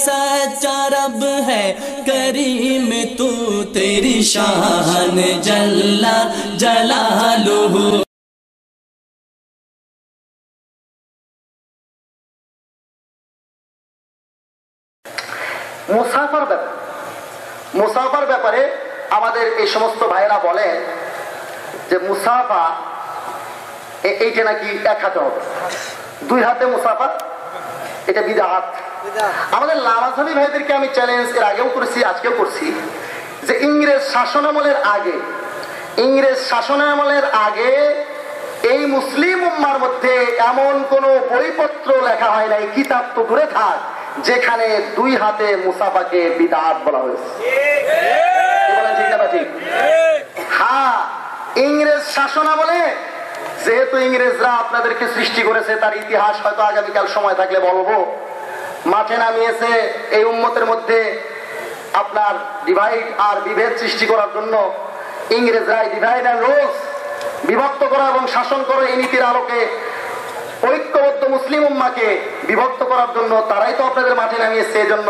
सच्चा रब है करीम तू तेरी शान जल्ला जलालुहु। মুসাফার ব্যাপারে আমাদের এই সমস্ত ভাইরা বলেন যে মুসাফা এইটা নাকি এক হাতে হবে, দুই হাতে মুসাফা এটা বিদআত। আমাদের লামাজহাবী ভাইদেরকে আমি চ্যালেঞ্জ এর আগেও করেছি, আজকেও করছি, যে ইংরেজ শাসনামলের আগে এই মুসলিম উম্মার মধ্যে এমন কোন বইপত্র লেখা হয় নাই, কিতাব তো দূরে থাক, যেখানে দুই হাতে মুসাফাকে বিদআত বলা হয়েছে। হ্যাঁ, ইংরেজ শাসনামলে যেহেতু ইংরেজরা আপনাদেরকে সৃষ্টি করেছে, তার ইতিহাস হয়তো আগামীকাল সময় থাকলে বলবো, মাঠে নামিয়েছে এই উম্মতের মধ্যে আপনার ডিভাইড আর বিভেদ সৃষ্টি করার জন্য। ইংরেজরাই ডিভাইড অ্যান্ড রুলস, বিভক্ত করা এবং শাসন করে এই নীতির আলোকে ঐক্যবদ্ধ মুসলিম উম্মাকে বিভক্ত করার জন্য তারাই তো আপনাদের মাঠে নামিয়েছে। এজন্য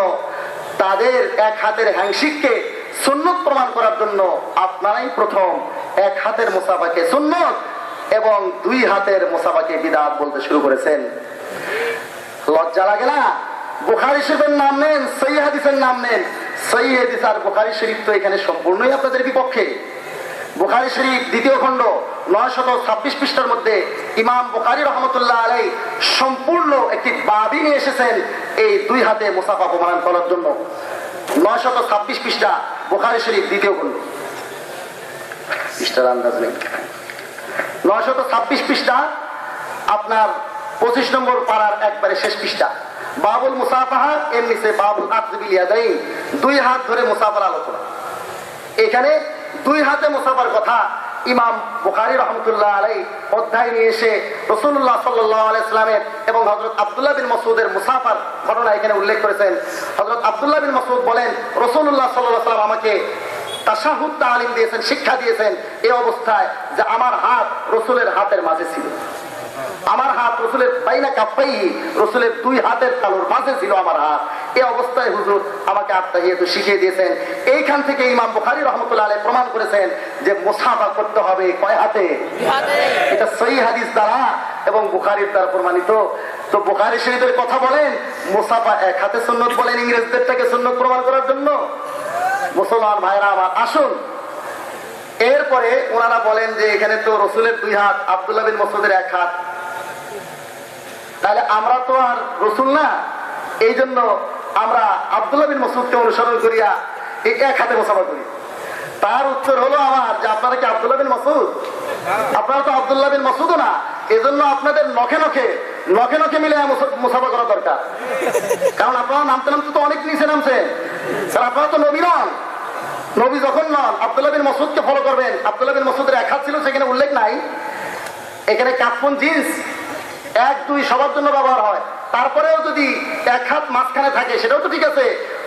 তাদের এক হাতের হ্যাংশিককে সুন্নত প্রমাণ করার জন্য আপনারাই প্রথম এক হাতের মুসাফাকে সুন্নত এবং দুই হাতের মুসাফাকে বিদআত বলতে শুরু করেছেন। লজ্জা লাগে না? বুখারী শরীফের নাম নেন, সহিহ হাদিসের নাম নেন। সহিহ হাদিস আর বুখারী শরীফ তো এখানে সম্পূর্ণই আপনাদের বিপক্ষে। বুখারী শরীফ দ্বিতীয় খণ্ড 926 পৃষ্ঠার মধ্যে ইমাম বুখারী রাহমাতুল্লাহ আলাইহি সম্পূর্ণ একটি বাবই নিয়ে এসেছেন এই দুই হাতে মুসাফা প্রমাণ করার জন্য। 926 পৃষ্ঠা বুখারী শরীফ দ্বিতীয় খণ্ড, পৃষ্ঠার আন্দাজ নেই, 926 পৃষ্ঠা আপনার 25 নম্বর পারার একবারে শেষ পৃষ্ঠা। বাবুল মুসাফাহা এর নিচে বাবুল আখয বিল ইয়াদাইন, দুই হাত ধরে মুসাফার আলোচনা। এখানে দুই হাতে মুসাফার কথা ইমাম বুখারী রাহমাতুল্লাহ আলাইহি অধ্যায় নিয়ে এসে রাসূলুল্লাহ সাল্লাল্লাহু আলাইহি ওয়াসাল্লামের এবং হযরত আব্দুল্লাহ বিন মাসউদের মুসাফার ঘটনা এখানে উল্লেখ করেছেন। হযরত আব্দুল্লাহ বিন মাসউদ বলেন, রাসূলুল্লাহ সাল্লাল্লাহু আলাইহি ওয়াসাল্লাম আমাকে তাশাহুদ তালিম দিয়েছেন, শিক্ষা দিয়েছেন এই অবস্থায় যে আমার হাত রাসূলের হাতের মাঝে ছিল। আমার হাত রাসূলের বাইনা কাফাই, রাসূলের দুই হাতের তালুর মাঝে ছিল আমার হাত। এই অবস্থায় হুজুর আমাকে আত্তাহিয়াতু শিখিয়ে দিয়েছেন। এইখান থেকে ইমাম বুখারী রাহমাতুল্লাহ আলাইহি প্রমাণ করেছেন যে মুসাফা করতে হবে কয় হাতে? দুই হাতে। এটা সহিহ হাদিস দ্বারা এবং বুখারীর দ্বারা প্রমাণিত। তো বুখারী শরীফের কথা বলেন, মুসাফা এক হাতে সুন্নত বলেন ইংরেজদেরটাকে সুন্নত প্রমাণ করার জন্য। মুসলমান ভাইরা আমার, আসুন এরপরে ওনারা বলেন যে এখানে তো রাসূলের দুই হাত, আব্দুল্লাহ বিন মাসউদের এক হাত, তাহলে আমরা তো আর রাসূল না, এই জন্য আমরা আব্দুল্লাহ বিন মাসউদকে অনুসরণ করিয়া এই এক হাতে মুসাফা করি। তার উত্তর হলো আমার যে আপনারা কি আব্দুল্লাহ বিন মাসউদ? আপনারা তো আব্দুল্লাহ বিন মাসউদও না, এজন্য আপনাদের নখে নখে মিলে মুসাফা করা দরকার। কারণ আপনারা নামতে তো অনেক নিচে নামছেন, আপনারা তো নবী নন। নবী যখন নন, আব্দুল্লাহ বিন মাসউদকে ফলো করবেন। আব্দুল্লাহ বিন মাসউদের এক হাত ছিল, সেখানে উল্লেখ নাই। এখানে কাফন জিন্স 1, 2 সবার জন্য ব্যবহার হয়। তারপরেও যদি এক হাত মাঝখানে থাকে সেটাও তো ঠিক আছে।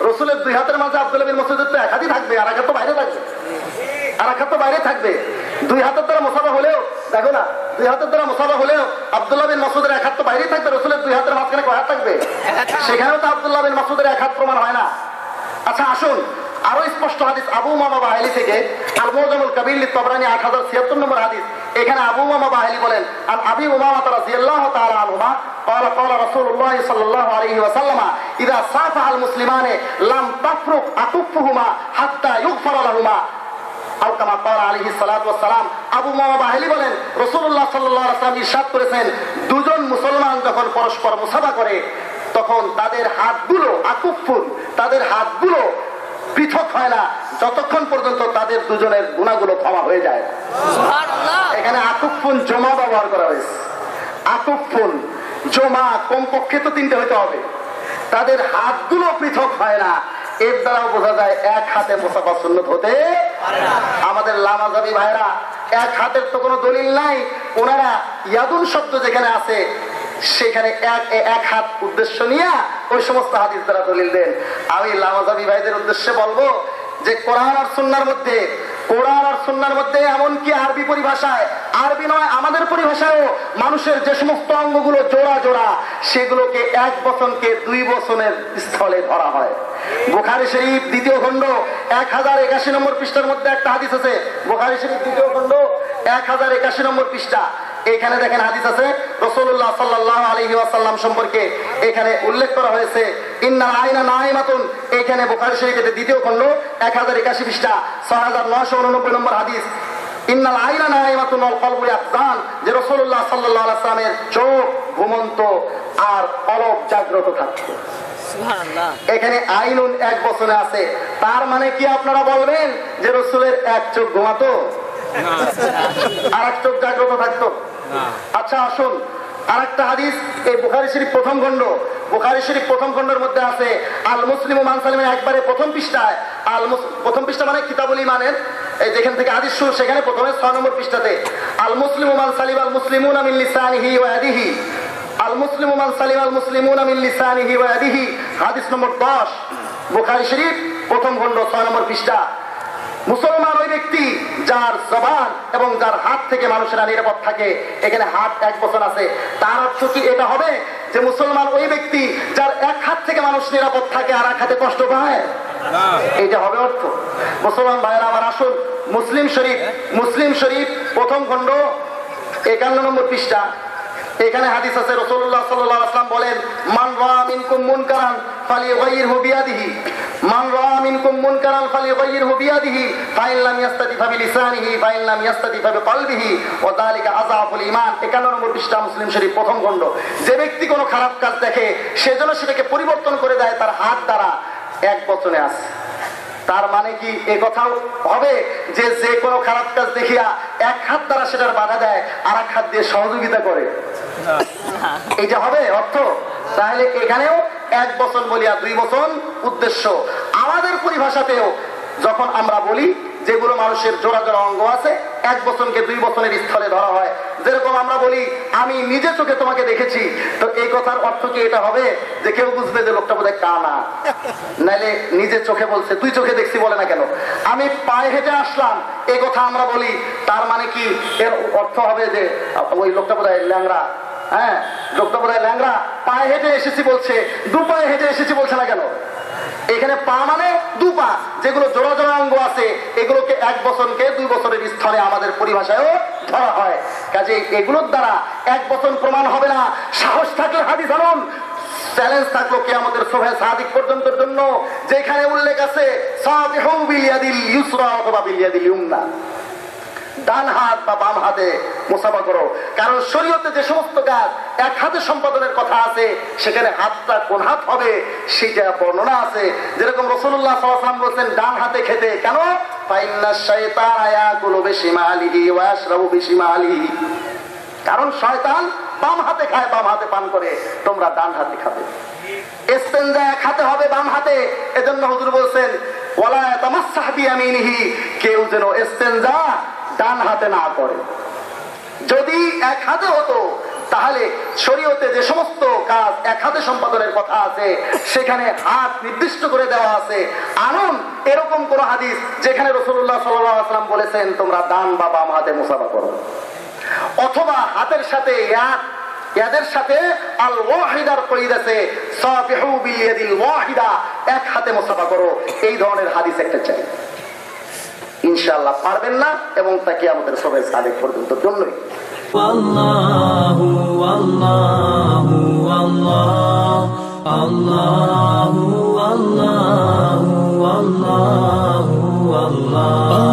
রাসূলের দুই হাতের মাঝে আব্দুল্লাহ বিন মাসউদের তো এক হাতই থাকবে, আর এক হাত তো বাইরে থাকবে, দুই হাতের দ্বারা মুসাফা হলেও দেখো না, দুই হাতের দ্বারা মুসাফা হলেও আব্দুল্লাহ বিন মাসউদের এক হাত তো বাইরেই থাকবে, রাসূলের দুই হাতের মাঝখানে কয় হাত থাকবে? সেখানেও তো আব্দুল্লাহ বিন মাসউদের এক হাত প্রমাণ হয় না। আচ্ছা আসুন আরো স্পষ্ট হাদিস আবু উমামা বাহিলি থেকে, আল মুজামুল কাবীর লিত-তাবরানী 8076 নম্বর হাদিস। এখানে আবু উমামা বাহিলি বলেন, আন আবি উমামা রাদিয়াল্লাহু তাআলা আনহুমা قال قال رسول الله صلى الله عليه وسلم اذا صافح المسلمان لم تفرق اكفهما حتى يغفر لهما او كما قال عليه الصلاه والسلام। আবু উমামা বাহিলি বলেন, রাসূলুল্লাহ সাল্লাল্লাহু আলাইহি ওয়াসাল্লাম ইরশাদ করেছেন, দুজন মুসলমান যখন পরস্পর মুসাফা করে তখন তাদের হাতগুলো আকুফুন, তাদের হাতগুলো পৃথক হয় না যতক্ষণ পর্যন্ত তাদের দুজনের গুনাহগুলো ক্ষমা হয়ে যায়। সুবহানাল্লাহ। এখানে আকুফুন জমা ব্যবহার করা হয়েছে। আকুফুন জমা কমপক্ষে তো 3টে হতে হবে। তাদের হাতগুলো পৃথক হয় না, এর দ্বারাও বোঝা যায় এক হাতে মুসাফা সুন্নত হতে পারে না। আমাদের লামাজাবি ভাইরা এক হাতের তো কোনো দলিল নাই। ওনারা ইয়াদুন শব্দ যেখানে আছে সেখানে এক হাত উদ্দেশ্য নিয়ে ওই সমস্ত হাদিস দ্বারা দলিল দেন। আমি লামাজাবি ভাইদের উদ্দেশ্যে বলবো যে কোরআন আর সুন্নাহর মধ্যে কোরআন আর সুন্নাহর মধ্যে এমনকি আরবি পরিভাষায়, আরবি নয় আমাদের পরিভাষায়ও মানুষের যে সমস্ত অঙ্গগুলো জোড়া জোড়া সেগুলোকে এক বচনকে দুই বচনের স্থলে ধরা হয়। বুখারী শরীফ দ্বিতীয় খণ্ড 1081 নম্বর পৃষ্ঠার মধ্যে একটা হাদিস আছে। বুখারী শরীফ দ্বিতীয় খণ্ড 1081 নম্বর পৃষ্ঠা, এখানে দেখেন হাদিস আছে রাসূলুল্লাহ সাল্লাল্লাহু আলাইহি ওয়াসাল্লাম সম্পর্কে এখানে উল্লেখ করা হয়েছে ইন্নাল আইনা নাইমাতুন। এখানে বুখারী শরীফের দ্বিতীয় খণ্ড 1081 পৃষ্ঠা 6989 নম্বর হাদিস, ইন্নাল আইনা নাইমাতুন ওয়াল কলবু ইয়াহজান, যে রাসূলুল্লাহ সাল্লাল্লাহু আলাইহি ওয়াসাল্লামের চোখ ঘুমন্ত আর কলব জাগ্রত থাকতো। সুবহানাল্লাহ। এখানে আইনুন এক বচনে আছে, তার মানে কি আপনারা বলবেন যে রাসূলের এক চোখ ঘুমাতো আর এক চোখ জাগ্রত থাকতো? আচ্ছা আসুন আরেকটা হাদিস, এই বুখারী শরীফ প্রথম খণ্ড, বুখারী শরীফ প্রথম খণ্ডের মধ্যে আছে আল মুসলিমু মান সালিমা, একবারে প্রথম পৃষ্ঠায় প্রথম পৃষ্ঠা মানে কিতাবুল ঈমানের, এই যেখান থেকে হাদিস শুরু সেখানে প্রথমে 6 নম্বর পৃষ্ঠাতে আল মুসলিমু মান সালিমা আল মুসলিমুনা মিন লিসানিহি ওয়া ইয়াদিহি, আল মুসলিমু মান সালিমা আল মুসলিমুনা মিন লিসানিহি ওয়া ইয়াদিহি, হাদিস নম্বর 10, বুখারী শরীফ প্রথম খণ্ড 6 নম্বর পৃষ্ঠা। মুসলমান ওই ব্যক্তি যার জবান এবং যার হাত থেকে মানুষেরা নিরাপদ থাকে। এখানে হাত এক বচন আছে, তার অর্থ কি এটা হবে যে মুসলমান ওই ব্যক্তি যার এক হাত থেকে মানুষ নিরাপদ থাকে আর এক হাতে কষ্ট পায়? এইটা হবে অর্থ? মুসলমান ভাইয়েরা আমার আসুন মুসলিম শরীফ প্রথম খণ্ড 51 নম্বর পৃষ্ঠা, এখানে হাদিস আছে রাসূলুল্লাহ সাল্লাল্লাহু আলাইহি ওয়াসাল্লাম বলেন মান রাআ মিনকুম মুনকারান ফালিয়ুগাইয়িরহু বিয়াদিহি, মান রাআ মিনকুম মুনকারান ফালিয়ুগাইয়িরহু বিয়াদিহি ফাইন লাম ইয়াস্তাতি ফাবিলিসানিহি ফাইন লাম ইয়াস্তাতি ফাবিকলবিহি ওয়া যালিকা আযাফুল ঈমান। 51 নম্বর পৃষ্ঠা মুসলিম শরীফ প্রথম খণ্ড। যে ব্যক্তি কোনো খারাপ কাজ দেখে সেজন্য সেটাকে পরিবর্তন করে দেয় তার হাত দ্বারা, এক বচনে আছে। তার মানে কি এ কথাও হবে যে যে কোনো খারাপ কাজ দেখিয়া এক হাত দ্বারা সেটার বাধা দেয় আর এক হাত দিয়ে সহযোগিতা করে? এইটা হবে অর্থ? তাহলে এখানেও এক বচন বলিয়া দুই বচন উদ্দেশ্য। আমাদের পরিভাষাতেও যখন আমরা বলি যেগুলো মানুষের জোড়া জোড়া অঙ্গ আছে এক বচনকে দুই বচনের স্থলে ধরা হয়। যেরকম আমরা বলি আমি নিজে চোখে তোমাকে দেখেছি, তো এই কথার অর্থ কি এটা হবে যে কেউ বুঝবে যে লোকটা বোধহয় কানা, নাইলে নিজে চোখে বলছে, তুই চোখে দেখছি বলে না কেন? আমি পায়ে হেঁটে আসলাম এই কথা আমরা বলি, তার মানে কি এর অর্থ হবে যে ওই লোকটা বোধহয় ল্যাংড়া? হ্যাঁ, লোকটা বোধহয় ল্যাংড়া, পায়ে হেঁটে এসেছি বলছে, দু পায়ে হেঁটে এসেছি বলছে না কেন? এখানে পা মানে দু পা, যেগুলো জোড়া জোড়া অঙ্গ আছে এগুলোকে এক বচনকে দুই বচনের স্থলে আমাদের পরিভাষায়ও ধরা হয়। কাজে এগুলোর দ্বারা এক বচন প্রমাণ হবে না। সাহস থাকলে হাদিস আনুন, চ্যালেঞ্জ থাকলো কিয়ামতের সুবহে সাদিক পর্যন্তর জন্য, যেখানে উল্লেখ আছে সাবিহু বিল ইয়াদিল ইউসরা অথবা বিল ইয়াদিল ইউমনা, ডান হাত বা বাম হাতে মুসাফা করো। কারণ শরীয়তে যে সমস্ত কাজ এক হাতে সম্পাদনের কথা আছে সেখানে হাতটা কোন হাত হবে সেটা বর্ণনা আছে। যেরকম রাসূলুল্লাহ সাল্লাল্লাহু আলাইহি ওয়াসাল্লাম বলেছেন ডান হাতে খেতে, কেন? ফাইন্নাশ শাইতানা ইয়াকুলু বিশিমালিহি ওয়া ইয়াশরাবু বিশিমালিহি, কারণ শয়তান বাম হাতে খায়, বাম হাতে পান করে, তোমরা ডান হাতে খাবে। ইস্তেনজা এক হাতে হবে, বাম হাতে, এজন্য হুজুর বলেছেন ওয়ালা ইয়াতামাসসাহ বিয়ামিনিহি, কেউ যেন ইস্তেনজা ডান হাতে না করে। যদি এক হাতে হতো তাহলে শরীয়তে যে সমস্ত কাজ এক হাতে সম্পাদনের কথা আছে সেখানে হাত নির্দিষ্ট করে দেওয়া আছে। আনুন এরকম কোন হাদিস যেখানে রাসূলুল্লাহ সাল্লাল্লাহু আলাইহি ওয়াসাল্লাম বলেছেন তোমরা ডান বা বাম হাতে মুসাফা করো, অথবা হাতের সাথে ইয়াদের সাথে আল ওয়াহিদার কইদ আছে সাফিহু বিল ইয়াদিল ওয়াহিদা, এক হাতে মুসাফা করো। এই ধরনের হাদিস একটা চাই। ইনশাআল্লাহ পারবেন না এবং তাকে আমাদের সবাই সাদেক পর্যন্ত জন্যই। আল্লাহু আল্লাহু আল্লাহ আল্লাহু আল্লাহু আল্লাহু আল্লাহ।